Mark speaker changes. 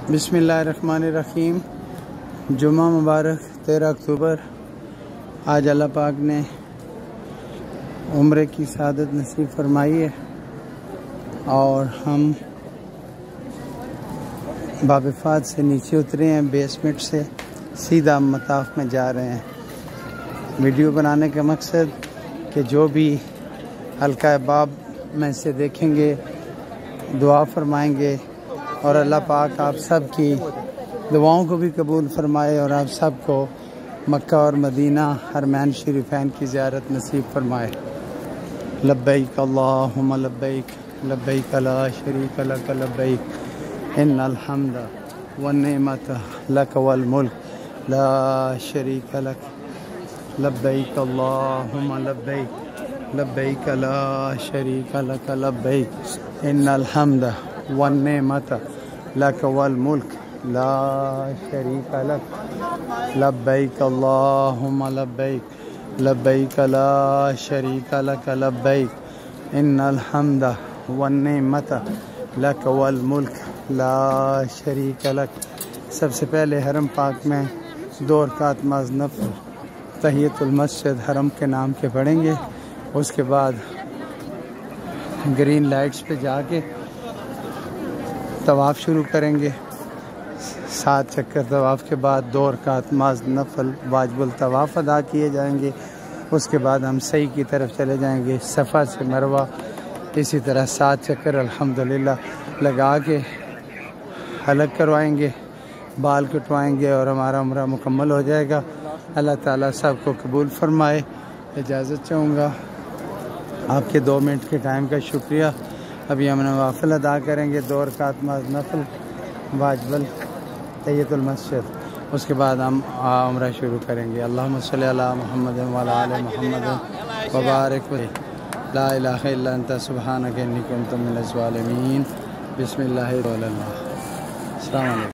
Speaker 1: बिस्मिल्लाहिर्रहमानिर्रहीम। जुम्मा मुबारक 13 अक्टूबर। आज अल्लाह पाक ने उम्रे की सआदत नसीब फरमाई है और हम बाब फात से नीचे उतरे हैं, बेसमेंट से सीधा मताफ में जा रहे हैं। वीडियो बनाने का मकसद कि जो भी हल्का बाब में से देखेंगे दुआ फरमाएंगे और अल्लाह पाक आप सब की दुआओं को भी कबूल फरमाए और आप सब को मक्का और मदीना हरमैन शरीफैन की ज़ियारत नसीब फरमाए। लब्बैक अल्लाहुम्मा लब्बैक लब्बैक ला शरीक लक लब्बैक इन्नल हम्द वन निअमत लक वल मुल्क ला शरीक लक लब्बैक अल्लाहुम्मा लब्बैक लब्बैक ला शरीक लक लब्बैक इन्नल हम्द वन निअमत लक वल मुल्क ला शरीक लक लब्बैक अल्लाहुम्मा लब्बैक लब्बैक ला शरीक लक लब्बैक इन्नल हम्द वन निअमत लक वल मुल्क ला शरीक लक। सबसे पहले हरम पाक में 2 रकात नमाज़ नफ़िल तहियतुल मस्जिद हरम के नाम के पढ़ेंगे। उसके बाद ग्रीन लाइट्स पे जाके तवाफ़ शुरू करेंगे। 7 चक्कर तवाफ़ के बाद 2 रकात नमाज़ नफ़िल वाजिबुल तवाफ़ अदा किए जाएंगे। उसके बाद हम सही की तरफ चले जाएंगे, सफ़ा से मरवा इसी तरह 7 चक्कर अल्हम्दुलिल्लाह लगा के हलक करवाएंगे, बाल कटवाएंगे और हमारा उम्रा मुकम्मल हो जाएगा। अल्लाह ताला सब को कबूल फरमाए। इजाज़त चाहूँगा। आपके 2 मिनट के टाइम का शुक्रिया। अभी हम नवाफिल अदा करेंगे, 2 रकात नमाज़ नफ़िल वाजिबुल तहियतुल मस्जिद। उसके बाद हम उम्रा शुरू करेंगे। अल्लाहुम्मा सल्ली अला मुहम्मद व अला आलि मुहम्मद व बारिक ला इलाहा इल्ला अंता सुब्हानका इन्नी कुन्तु मिनज़ ज़ालिमीन। बिस्मिल्लाहिर्रहमानिर्रहीम। अस्सलामु अलैकुम।